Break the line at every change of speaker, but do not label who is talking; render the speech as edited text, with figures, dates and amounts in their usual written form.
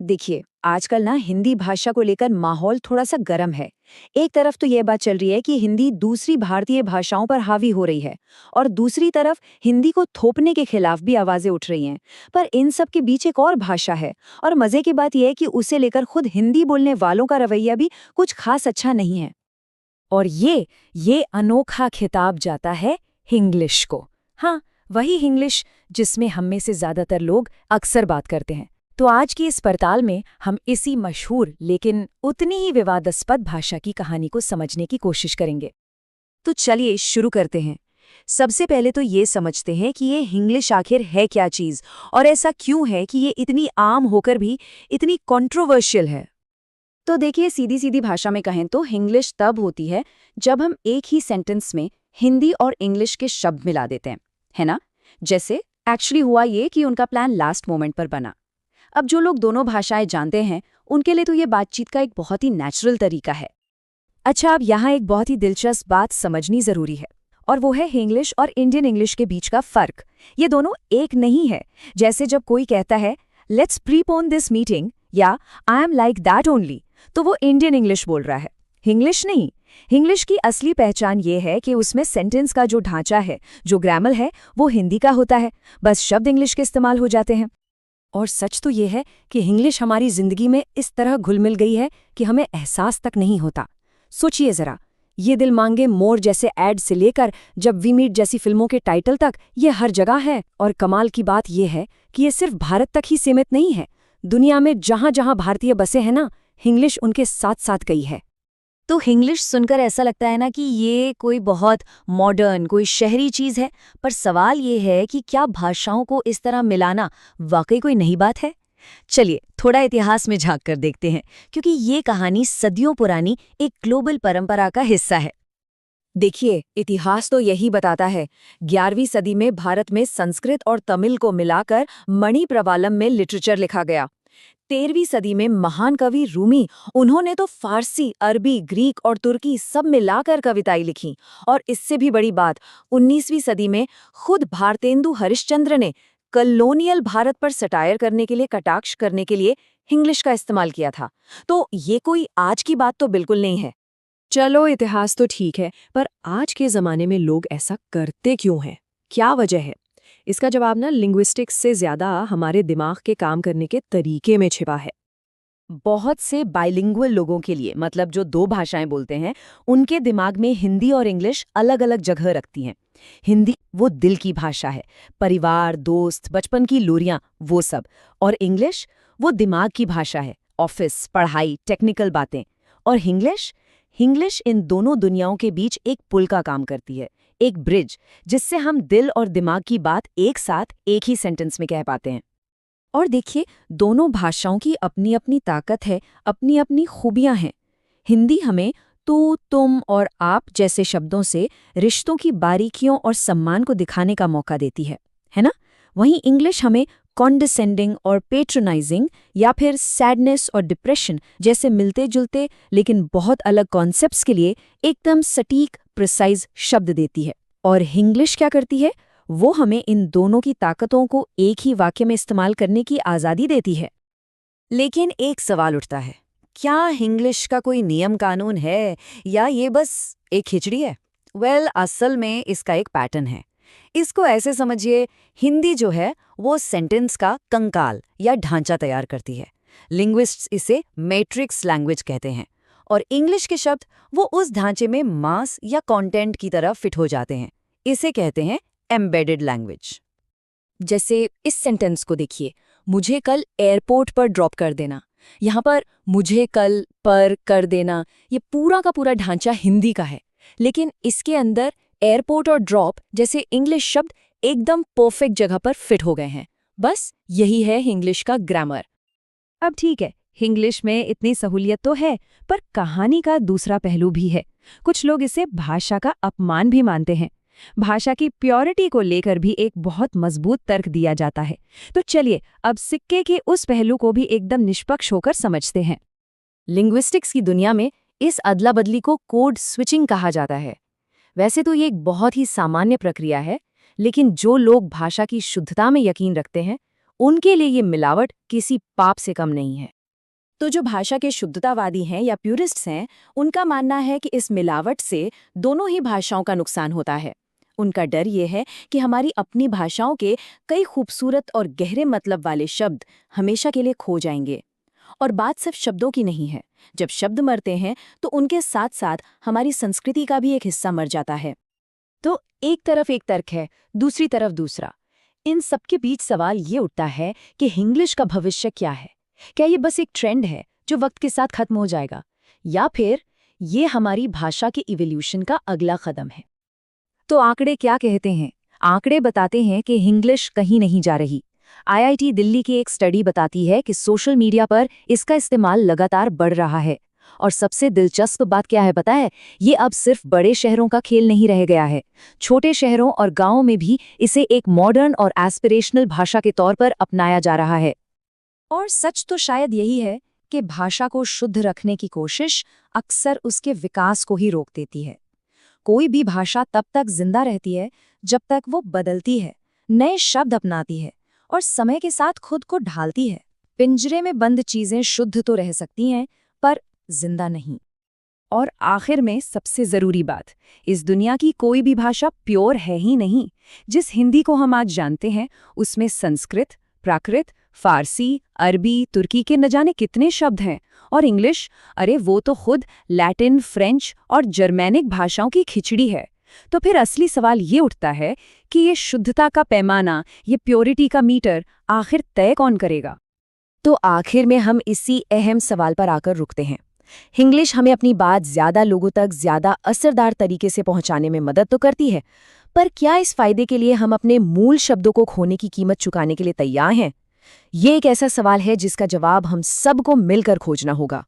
देखिए, आजकल ना हिंदी भाषा को लेकर माहौल थोड़ा सा गर्म है। एक तरफ तो ये बात चल रही है कि हिंदी दूसरी भारतीय भाषाओं पर हावी हो रही है और दूसरी तरफ हिंदी को थोपने के खिलाफ भी आवाजें उठ रही हैं। पर इन सब के बीच एक और भाषा है और मजे की बात यह है कि उसे लेकर खुद हिंदी बोलने वालों का रवैया भी कुछ खास अच्छा नहीं है।
और ये अनोखा खिताब जाता है हिंग्लिश को। हाँ, वही हिंग्लिश जिसमें हम में से ज्यादातर लोग अक्सर बात करते हैं। तो आज की इस पड़ताल में हम इसी मशहूर लेकिन उतनी ही विवादास्पद भाषा की कहानी को समझने की कोशिश करेंगे।
तो चलिए शुरू करते हैं। सबसे पहले तो ये समझते हैं कि ये हिंग्लिश आखिर है क्या चीज और ऐसा क्यों है कि ये इतनी आम होकर भी इतनी कंट्रोवर्शियल है। तो देखिए, सीधी सीधी भाषा में कहें तो हिंग्लिश तब होती है जब हम एक ही सेंटेंस में हिंदी और इंग्लिश के शब्द मिला देते हैं, है ना। जैसे एक्चुअली हुआ ये कि उनका प्लान लास्ट मोमेंट पर बना। अब जो लोग दोनों भाषाएं जानते हैं उनके लिए तो ये बातचीत का एक बहुत ही नेचुरल तरीका है।
अच्छा, अब यहाँ एक बहुत ही दिलचस्प बात समझनी जरूरी है, और वो है हिंग्लिश और इंडियन इंग्लिश के बीच का फर्क। ये दोनों एक नहीं है। जैसे जब कोई कहता है लेट्स प्रीपोन दिस मीटिंग या I am like that only, तो वो इंडियन इंग्लिश बोल रहा है, हिंग्लिश नहीं। हिंग्लिश की असली पहचान ये है कि उसमें सेंटेंस का जो ढांचा है, जो ग्रामर है, वो हिंदी का होता है, बस शब्द इंग्लिश के इस्तेमाल हो जाते हैं। और सच तो ये है कि हिंग्लिश हमारी जिंदगी में इस तरह घुल मिल गई है कि हमें एहसास तक नहीं होता। सोचिए जरा, ये दिल मांगे मोर जैसे ऐड से लेकर जब वी मीट जैसी फिल्मों के टाइटल तक, ये हर जगह है। और कमाल की बात ये है कि ये सिर्फ भारत तक ही सीमित नहीं है। दुनिया में जहां जहां भारतीय बसे हैं ना, हिंग्लिश उनके साथ साथ गई है।
तो हिंग्लिश सुनकर ऐसा लगता है ना कि ये कोई बहुत मॉडर्न, कोई शहरी चीज है, पर सवाल ये है कि क्या भाषाओं को इस तरह मिलाना वाकई कोई नई बात है। चलिए थोड़ा इतिहास में झांक कर देखते हैं, क्योंकि ये कहानी सदियों पुरानी एक ग्लोबल परंपरा का हिस्सा है। देखिए, इतिहास तो यही बताता है। 11वीं सदी में भारत में संस्कृत और तमिल को मिलाकर मणि प्रवालम में लिटरेचर लिखा गया। 13वीं सदी में महान कवि रूमी, उन्होंने तो फारसी, अरबी, ग्रीक और तुर्की सब मिलाकर कविताएं लिखी। और इससे भी बड़ी बात, 19वीं सदी में खुद भारतेंदु हरिश्चंद्र ने कॉलोनियल भारत पर सटायर करने के लिए, कटाक्ष करने के लिए हिंग्लिश का इस्तेमाल किया था। तो ये कोई आज की बात तो बिल्कुल नहीं है।
चलो, इतिहास तो ठीक है, पर आज के जमाने में लोग ऐसा करते क्यों हैं? क्या वजह है? इसका जवाब ना लिंग्विस्टिक्स से ज्यादा हमारे दिमाग के काम करने के तरीके में छिपा है।
बहुत से बाइलिंगुअल लोगों के लिए, मतलब जो दो भाषाएं बोलते हैं, उनके दिमाग में हिंदी और इंग्लिश अलग अलग जगह रखती हैं। हिंदी वो दिल की भाषा है, परिवार, दोस्त, बचपन की लोरियां, वो सब। और इंग्लिश वो दिमाग की भाषा है, ऑफिस, पढ़ाई, टेक्निकल बातें। और हिंग्लिश हिंग्लिश इन दोनों दुनियाओं के बीच एक पुल का काम करती है, एक ब्रिज, जिससे हम दिल और दिमाग की बात एक साथ एक ही सेंटेंस में कह पाते हैं। और देखिए, दोनों भाषाओं की अपनी अपनी ताकत है, अपनी अपनी खूबियां हैं। हिंदी हमें तू, तुम और आप जैसे शब्दों से रिश्तों की बारीकियों और सम्मान को दिखाने का मौका देती है ना। वहीं इंग्लिश हमें कॉन्डिसेंडिंग और पेट्रोनाइजिंग या फिर सैडनेस और डिप्रेशन जैसे मिलते जुलते लेकिन बहुत अलग कॉन्सेप्ट्स के लिए एकदम सटीक, प्रिसाइज शब्द देती है। और हिंग्लिश क्या करती है, वो हमें इन दोनों की ताकतों को एक ही वाक्य में इस्तेमाल करने की आज़ादी देती है। लेकिन एक सवाल उठता है, क्या हिंग्लिश का कोई नियम कानून है या ये बस एक खिचड़ी है? असल में इसका एक पैटर्न है। इसको ऐसे समझिए, हिंदी जो है वो सेंटेंस का कंकाल या ढांचा तैयार करती है। लिंग्विस्ट्स इसे मैट्रिक्स लैंग्वेज कहते हैं। और इंग्लिश के शब्द वो उस ढांचे में मास या कंटेंट की तरह फिट हो जाते हैं। इसे कहते हैं एम्बेडेड लैंग्वेज।
जैसे इस सेंटेंस को देखिए, मुझे कल एयरपोर्ट पर ड्रॉप कर देना। यहाँ पर मुझे कल पर कर देना, ये पूरा का पूरा ढांचा हिंदी का है, लेकिन इसके अंदर एयरपोर्ट और ड्रॉप जैसे इंग्लिश शब्द एकदम परफेक्ट जगह पर फिट हो गए हैं। बस यही है इंग्लिश का ग्रामर। अब ठीक है, इंग्लिश में इतनी सहूलियत तो है, पर कहानी का दूसरा पहलू भी है। कुछ लोग इसे भाषा का अपमान भी मानते हैं। भाषा की प्योरिटी को लेकर भी एक बहुत मजबूत तर्क दिया जाता है। तो चलिए अब सिक्के के उस पहलू को भी एकदम निष्पक्ष होकर समझते हैं।
लिंग्विस्टिक्स की दुनिया में इस अदला बदली को कोड स्विचिंग कहा जाता है। वैसे तो ये एक बहुत ही सामान्य प्रक्रिया है, लेकिन जो लोग भाषा की शुद्धता में यकीन रखते हैं उनके लिए ये मिलावट किसी पाप से कम नहीं है।
तो जो भाषा के शुद्धतावादी हैं या प्यूरिस्ट्स हैं, उनका मानना है कि इस मिलावट से दोनों ही भाषाओं का नुकसान होता है। उनका डर ये है कि हमारी अपनी भाषाओं के कई खूबसूरत और गहरे मतलब वाले शब्द हमेशा के लिए खो जाएंगे। और बात सिर्फ शब्दों की नहीं है। जब शब्द मरते हैं तो उनके साथ साथ हमारी संस्कृति का भी एक हिस्सा मर जाता है।
तो एक तरफ एक तर्क है, दूसरी तरफ दूसरा। इन सबके बीच सवाल ये उठता है कि हिंग्लिश का भविष्य क्या है? क्या ये बस एक ट्रेंड है जो वक्त के साथ खत्म हो जाएगा, या फिर ये हमारी भाषा के इवोल्यूशन का अगला कदम है?
तो आंकड़े क्या कहते हैं? आंकड़े बताते हैं कि हिंग्लिश कहीं नहीं जा रही। IIT दिल्ली की एक स्टडी बताती है कि सोशल मीडिया पर इसका इस्तेमाल लगातार बढ़ रहा है। और सबसे दिलचस्प बात क्या है पता है? ये अब सिर्फ बड़े शहरों का खेल नहीं रह गया है। छोटे शहरों और गांवों में भी इसे एक मॉडर्न और एस्पिरेशनल भाषा के तौर पर अपनाया जा रहा है। और सच तो शायद यही है कि भाषा को शुद्ध रखने की कोशिश अक्सर उसके विकास को ही रोक देती है। कोई भी भाषा तब तक जिंदा रहती है जब तक वो बदलती है, नए शब्द अपनाती है और समय के साथ खुद को ढालती है। पिंजरे में बंद चीजें शुद्ध तो रह सकती हैं, पर जिंदा नहीं। और आखिर में सबसे जरूरी बात, इस दुनिया की कोई भी भाषा प्योर है ही नहीं। जिस हिंदी को हम आज जानते हैं, उसमें संस्कृत, प्राकृत, फारसी, अरबी, तुर्की के न जाने कितने शब्द हैं। और इंग्लिश, अरे वो तो खुद लैटिन, फ्रेंच और जर्मैनिक भाषाओं की खिचड़ी है। तो फिर असली सवाल ये उठता है कि ये शुद्धता का पैमाना, ये प्योरिटी का मीटर आखिर तय कौन करेगा? तो आखिर में हम इसी अहम सवाल पर आकर रुकते हैं। हिंग्लिश हमें अपनी बात ज्यादा लोगों तक ज्यादा असरदार तरीके से पहुंचाने में मदद तो करती है, पर क्या इस फायदे के लिए हम अपने मूल शब्दों को खोने की कीमत चुकाने के लिए तैयार हैं? ये एक ऐसा सवाल है जिसका जवाब हम सबको मिलकर खोजना होगा।